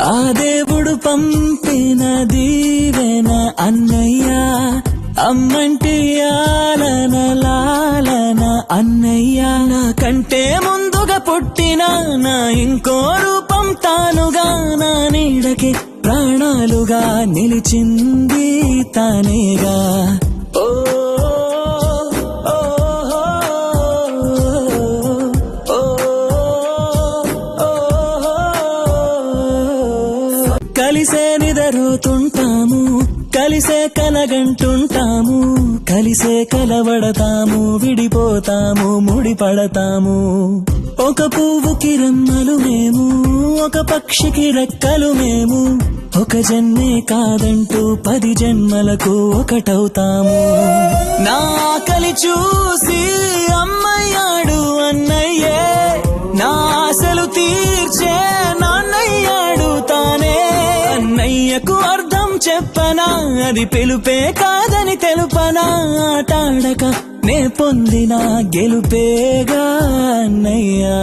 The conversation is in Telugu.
ఆ దేవుడు పంపిన దీవెన అన్నయ్య, అమ్మంటి ఆలన లాలన అన్నయ్య. నా కంటే ముందుగా పుట్టిన నా ఇంకో రూపం తానుగా, నా నీడకి ప్రాణాలుగా నిలిచింది తానేగా. ఓ కలిసే నిదరోతుంటాము, కలిసే కలగంటుంటాము, కలిసే కలవడతాము, విడిపోతాము, ముడిపడతాము. ఒక పువ్వుకి రెమ్మలు మేము, ఒక పక్షికి రెక్కలు మేము, ఒక జన్మే కాదంటూ 10 జన్మలకు ఒకటవుతాము. నా ఆకలి చూసి అమ్మయ్యాడు అన్నయ్యే, నా ఆశలు తీర్చే నాన్నయ్యాడు తానే. అన్నయ్యకు అర్థం చెప్పనా, అది పిలుపే కాదని తెలుపనా, ఆటాడక నే పొందిన గెలుపేగా అన్నయ్యా.